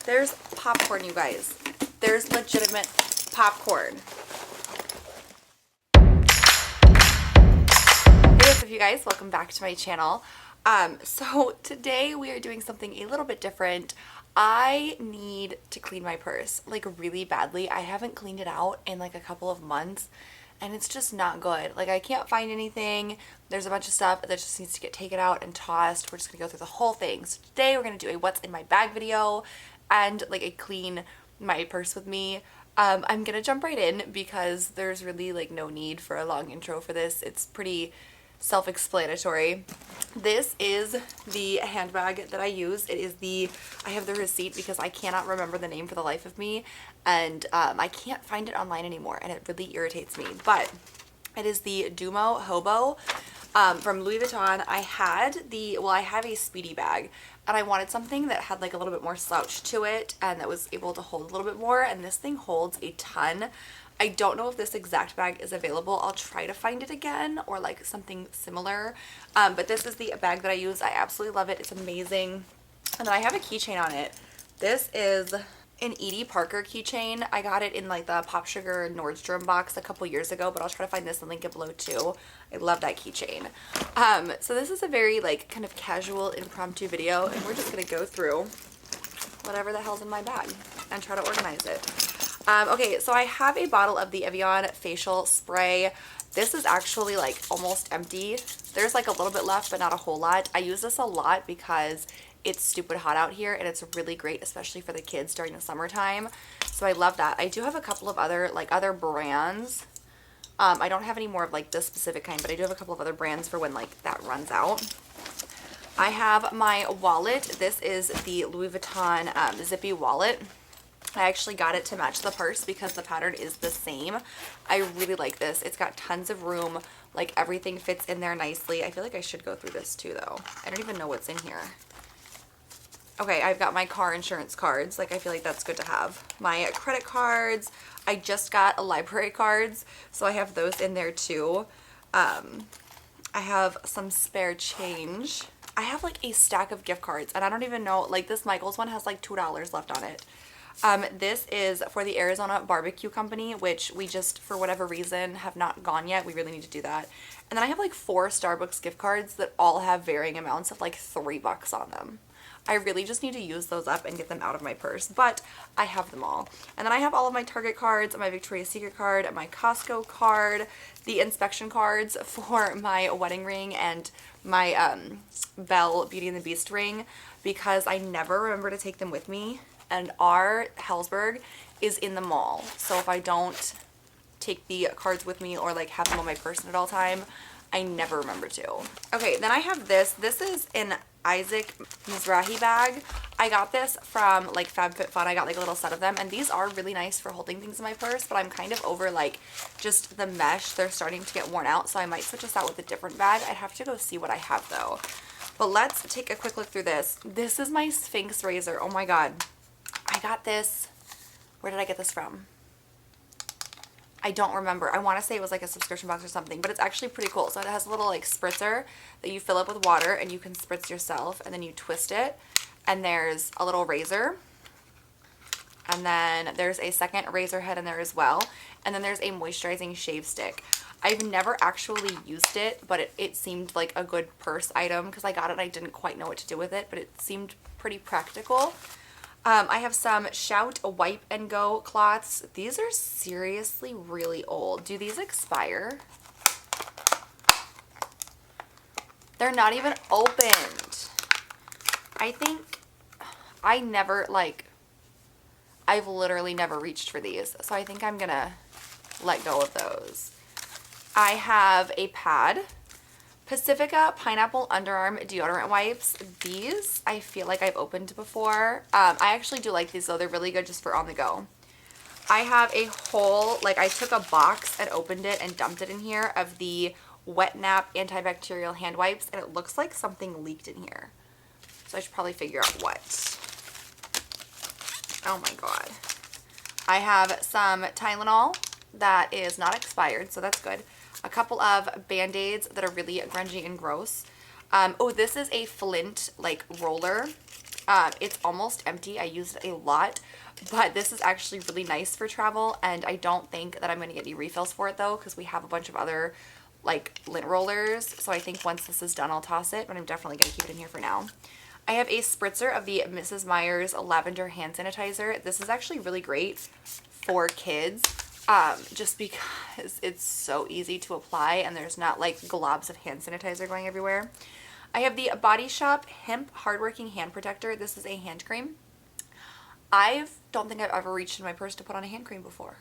There's popcorn, you guys. There's legitimate popcorn. Hey, what's up, you guys? Welcome back to my channel. So today we are doing something a little bit different. I need to clean my purse, like, really badly. I haven't cleaned it out in like a couple of months, and it's just not good. Like, I can't find anything. There's a bunch of stuff that just needs to get taken out and tossed. We're just gonna go through the whole thing. So today we're gonna do a what's in my bag video and like a clean my purse with me. I'm gonna jump right in because there's really like no need for a long intro for this. It's pretty self-explanatory. This is the handbag that I use. I have the receipt because I cannot remember the name for the life of me, and I can't find it online anymore, and it really irritates me. But it is the Duomo Hobo from Louis Vuitton. I have a Speedy bag, and I wanted something that had like a little bit more slouch to it and that was able to hold a little bit more, and this thing holds a ton. I don't know if this exact bag is available. I'll try to find it again or like something similar. But this is the bag that I use. I absolutely love it. It's amazing. And then I have a keychain on it. This is an Edie Parker keychain. I got it in like the Pop Sugar Nordstrom box a couple years ago, but I'll try to find this and link it below too. I love that keychain. So this is a very like kind of casual impromptu video, and we're just gonna go through whatever the hell's in my bag and try to organize it. Okay, so I have a bottle of the Evian facial spray. This is actually like almost empty. There's like a little bit left, but not a whole lot. I use this a lot because it's stupid hot out here, and it's really great, especially for the kids during the summertime. So I love that. I do have a couple of other brands. I don't have any more of like this specific kind, but I do have a couple of other brands for when like that runs out. I have my wallet. This is the Louis Vuitton zippy wallet. I actually got it to match the purse because the pattern is the same. I really like this. It's got tons of room. Like, everything fits in there nicely. I feel like I should go through this too, though. I don't even know what's in here. Okay, I've got my car insurance cards. Like, I feel like that's good to have. My credit cards. I just got a library cards, so I have those in there too. I have some spare change. I have like a stack of gift cards, and I don't even know, like, this Michaels one has like $2 left on it. This is for the Arizona Barbecue Company, which we just, for whatever reason, have not gone yet. We really need to do that. And then I have like 4 Starbucks gift cards that all have varying amounts of like $3 on them. I really just need to use those up and get them out of my purse, but I have them all. And then I have all of my Target cards, my Victoria's Secret card, my Costco card, the inspection cards for my wedding ring, and my Belle Beauty and the Beast ring, because I never remember to take them with me. And our Hellsberg is in the mall, so if I don't take the cards with me or like have them on my person at all time, I never remember to. Okay, then I have this. This is an Isaac Mizrahi bag. I got this from like FabFitFun. I got like a little set of them, and these are really nice for holding things in my purse, but I'm kind of over like just the mesh. They're starting to get worn out, so I might switch this out with a different bag. I'd have to go see what I have though. But let's take a quick look through this. This is my Sphinx razor. Oh my god. I got this. Where did I get this from? I don't remember. I want to say it was like a subscription box or something, but it's actually pretty cool. So it has a little like spritzer that you fill up with water, and you can spritz yourself, and then you twist it. And there's a little razor. And then there's a second razor head in there as well. And then there's a moisturizing shave stick. I've never actually used it, but it seemed like a good purse item because I got it and I didn't quite know what to do with it, but it seemed pretty practical. I have some Shout Wipe and Go cloths. These are seriously really old. Do these expire? They're not even opened. I think I've literally never reached for these, so I think I'm gonna let go of those. I have a pad. Pacifica Pineapple Underarm Deodorant Wipes. These I feel like I've opened before. I actually do like these though. They're really good just for on the go. I have a whole, like, I took a box and opened it and dumped it in here of the Wet Nap antibacterial hand wipes, and it looks like something leaked in here. So I should probably figure out what. Oh my god. I have some Tylenol that is not expired, so that's good. A couple of BandAids that are really grungy and gross. Oh, this is a Flint like roller. It's almost empty. I used it a lot, but this is actually really nice for travel, and I don't think that I'm going to get any refills for it though, because we have a bunch of other like lint rollers. So I think once this is done, I'll toss it, but I'm definitely going to keep it in here for now. I have a spritzer of the Mrs. Meyer's lavender hand sanitizer. This is actually really great for kids, just because it's so easy to apply and there's not like globs of hand sanitizer going everywhere. I have the Body Shop Hemp Hardworking Hand Protector. This is a hand cream. I don't think I've ever reached in my purse to put on a hand cream before.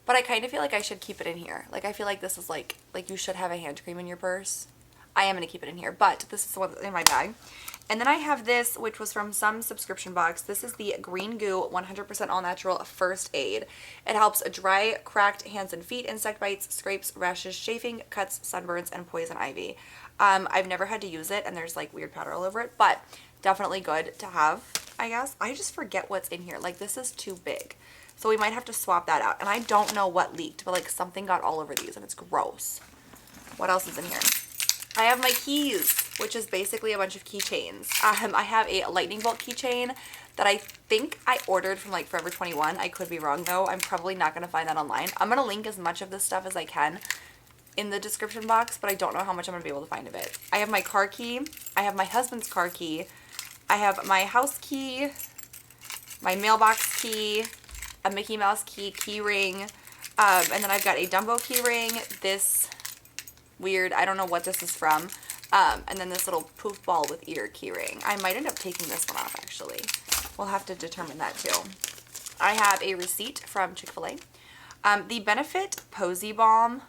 But I kind of feel like I should keep it in here. Like, I feel like this is like you should have a hand cream in your purse. I am going to keep it in here, but this is the one that's in my bag. And then I have this, which was from some subscription box. This is the Green Goo 100% All Natural First Aid. It helps dry, cracked hands and feet, insect bites, scrapes, rashes, chafing, cuts, sunburns, and poison ivy. I've never had to use it, and there's like weird powder all over it, but definitely good to have, I guess. I just forget what's in here. Like, this is too big. So we might have to swap that out. And I don't know what leaked, but like something got all over these and it's gross. What else is in here? I have my keys, which is basically a bunch of keychains. I have a lightning bolt keychain that I think I ordered from like Forever 21. I could be wrong though. I'm probably not going to find that online. I'm going to link as much of this stuff as I can in the description box, but I don't know how much I'm going to be able to find of it. I have my car key. I have my husband's car key. I have my house key, my mailbox key, a Mickey Mouse key ring, and then I've got a Dumbo key ring, this weird, I don't know what this is from, and then this little poof ball with ear key ring. I might end up taking this one off actually. We'll have to determine that too. I have a receipt from Chick-fil-A. The Benefit Posy Balm.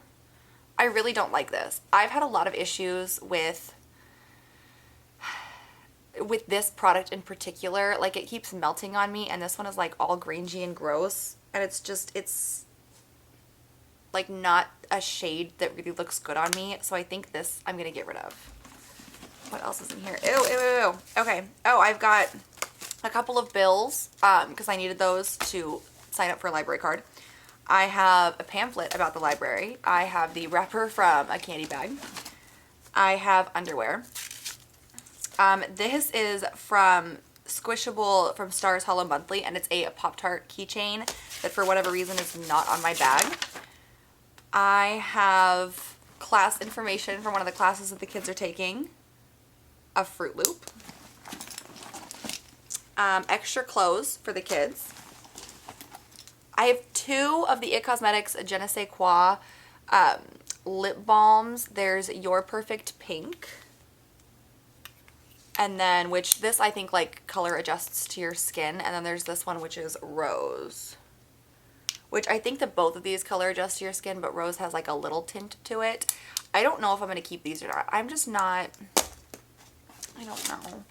I really don't like this. I've had a lot of issues with this product in particular. Like, it keeps melting on me, and this one is like all grungy and gross, and it's like not a shade that really looks good on me. So I think this I'm gonna get rid of. What else is in here? Ew, ew, ew. Okay. Oh, I've got a couple of bills because I needed those to sign up for a library card. I have a pamphlet about the library. I have the wrapper from a candy bag. I have underwear. This is from Squishable from Stars Hollow Monthly, and it's a Pop-Tart keychain that for whatever reason is not on my bag. I have class information from one of the classes that the kids are taking. A Fruit Loop. Extra clothes for the kids. I have 2 of the It Cosmetics Je ne sais quoi lip balms. There's Your Perfect Pink. And then, which this I think like color adjusts to your skin. And then there's this one, which is Rose. Which I think that both of these color adjust to your skin, but Rose has like a little tint to it. I don't know if I'm going to keep these or not. I'm just not, I don't know.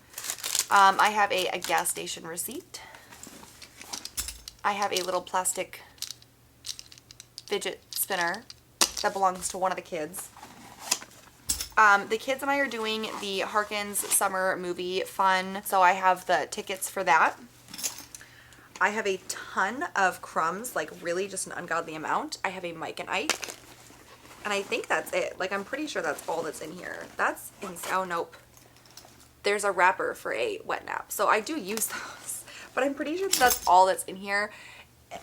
I have a gas station receipt. I have a little plastic fidget spinner that belongs to one of the kids. The kids and I are doing the Harkins Summer Movie Fun, so I have the tickets for that. I have a ton of crumbs, like really just an ungodly amount. I have a Mike and Ike, and I think that's it. Like, I'm pretty sure that's all that's in here. That's insane. Oh, nope. There's a wrapper for a wet nap, so I do use those, but I'm pretty sure that's all that's in here.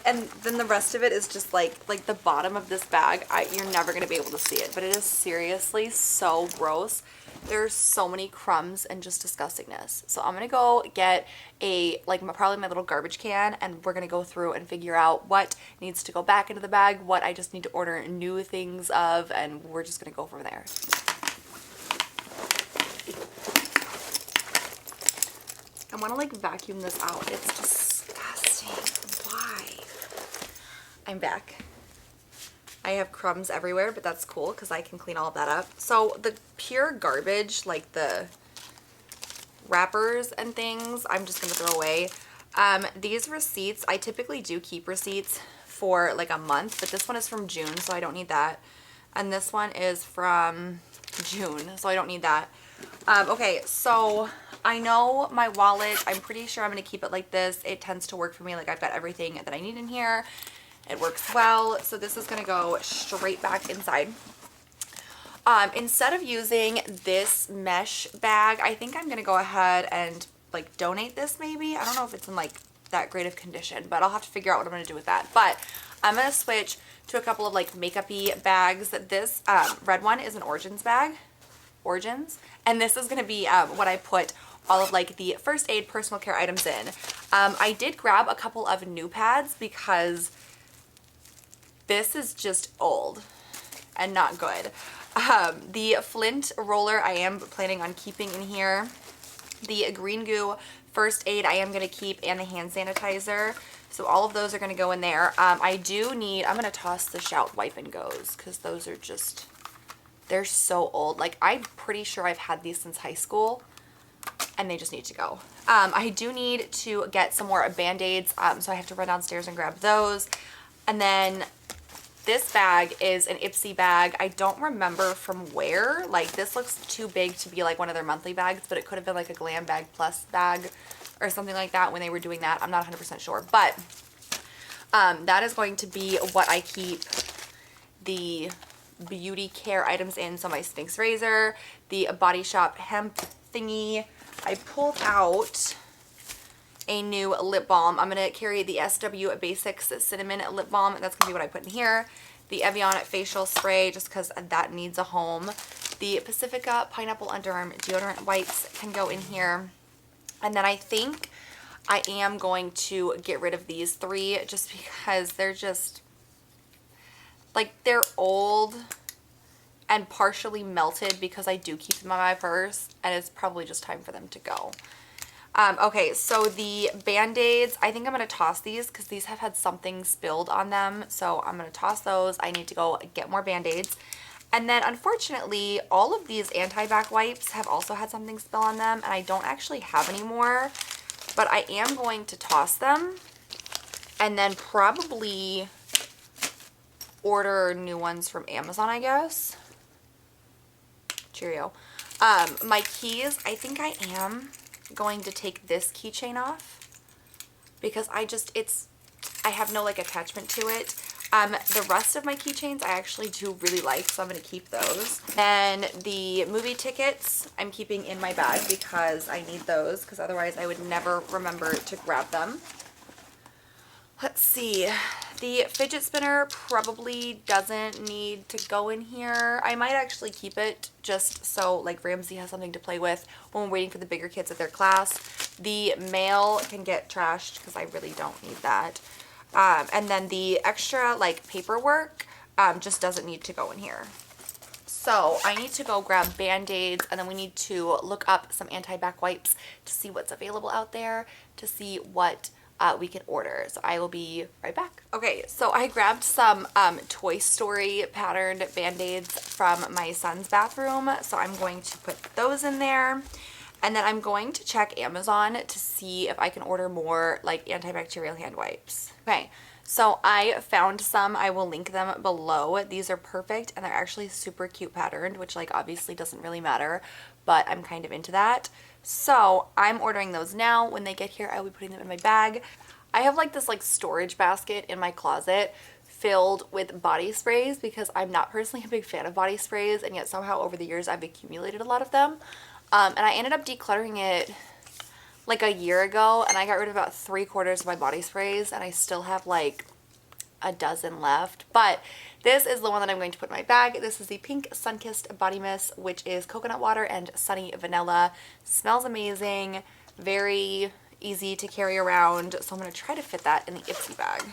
And then the rest of it is just like the bottom of this bag. You're never going to be able to see it, but it is seriously so gross. There's so many crumbs and just disgustingness. So I'm going to go get probably my little garbage can, and we're going to go through and figure out what needs to go back into the bag, what I just need to order new things of, and we're just going to go from there. I want to like vacuum this out. It's disgusting. Why? I'm back. I have crumbs everywhere, but that's cool because I can clean all of that up. So the pure garbage, like the wrappers and things, I'm just going to throw away. These receipts, I typically do keep receipts for like a month, but this one is from June, so I don't need that. And this one is from June, so I don't need that. Okay, so I know my wallet, I'm pretty sure I'm going to keep it like this. It tends to work for me. Like, I've got everything that I need in here. It works well. So this is going to go straight back inside. Instead of using this mesh bag, I think I'm going to go ahead and like donate this maybe. I don't know if it's in like that great of condition, but I'll have to figure out what I'm going to do with that. But I'm going to switch to a couple of like makeup-y bags. This red one is an Origins bag. Origins. And this is going to be what I put all of like the first aid personal care items in. I did grab a couple of new pads because this is just old and not good. The Flint roller I am planning on keeping in here. The green goo first aid I am going to keep, and the hand sanitizer. So all of those are going to go in there. I do need, I'm going to toss the Shout Wipe and Goes because those are just, they're so old. Like, I'm pretty sure I've had these since high school and they just need to go. I do need to get some more BandAids, so I have to run downstairs and grab those. And then this bag is an Ipsy bag. I don't remember from where. Like, this looks too big to be like one of their monthly bags, but it could have been like a Glam Bag Plus bag or something like that when they were doing that. I'm not 100% sure, but that is going to be what I keep the beauty care items in. So my Sphinx razor, the Body Shop hemp thingy. I pulled out a new lip balm. I'm going to carry the SW Basics Cinnamon Lip Balm. That's going to be what I put in here. The Evian Facial Spray, just because that needs a home. The Pacifica Pineapple Underarm Deodorant Wipes can go in here. And then I think I am going to get rid of these three just because they're just, like, they're old and partially melted because I do keep them on my purse, and it's probably just time for them to go. Okay, so the BandAids, I think I'm going to toss these because these have had something spilled on them. So I'm going to toss those. I need to go get more BandAids. And then unfortunately, all of these Antibac wipes have also had something spill on them, and I don't actually have any more. But I am going to toss them and then probably order new ones from Amazon, I guess. Cheerio. My keys, I think I am going to take this keychain off because I have no like attachment to it. The rest of my keychains I actually do really like, so I'm going to keep those. And the movie tickets I'm keeping in my bag because I need those, because otherwise I would never remember to grab them. Let's see. The fidget spinner probably doesn't need to go in here. I might actually keep it just so like Ramsey has something to play with when we're waiting for the bigger kids at their class. The mail can get trashed because I really don't need that. And then the extra like paperwork just doesn't need to go in here. So I need to go grab BandAids, and then we need to look up some Antibac wipes to see what's available out there, to see what we can order. So I will be right back. Okay, so I grabbed some Toy Story patterned BandAids from my son's bathroom. So I'm going to put those in there. And then I'm going to check Amazon to see if I can order more like antibacterial hand wipes. Okay, so I found some. I will link them below. These are perfect, and they're actually super cute patterned, which like obviously doesn't really matter, but I'm kind of into that. So I'm ordering those now. When they get here, I will be putting them in my bag. I have like this like storage basket in my closet filled with body sprays because I'm not personally a big fan of body sprays, and yet somehow over the years I've accumulated a lot of them. And I ended up decluttering it like a year ago, and I got rid of about 3/4 of my body sprays, and I still have like a dozen left. But this is the one that I'm going to put in my bag. This is the pink Sunkissed body mist, which is coconut water and sunny vanilla. Smells amazing, very easy to carry around. So I'm going to try to fit that in the Ipsy bag.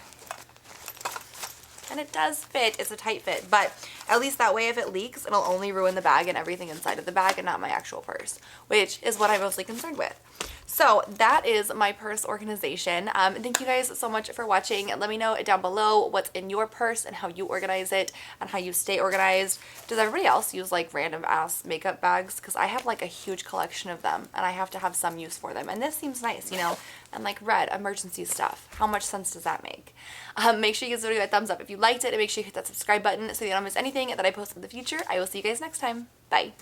And it does fit. It's a tight fit, but at least that way if it leaks, it'll only ruin the bag and everything inside of the bag and not my actual purse, which is what I'm mostly concerned with. So that is my purse organization. Thank you guys so much for watching. Let me know down below what's in your purse and how you organize it and how you stay organized. Does everybody else use like random ass makeup bags? Because I have like a huge collection of them and I have to have some use for them. And this seems nice, you know, and like red emergency stuff. How much sense does that make? Make sure you give this video a thumbs up if you liked it, and make sure you hit that subscribe button so you don't miss anything that I post in the future. I will see you guys next time. Bye.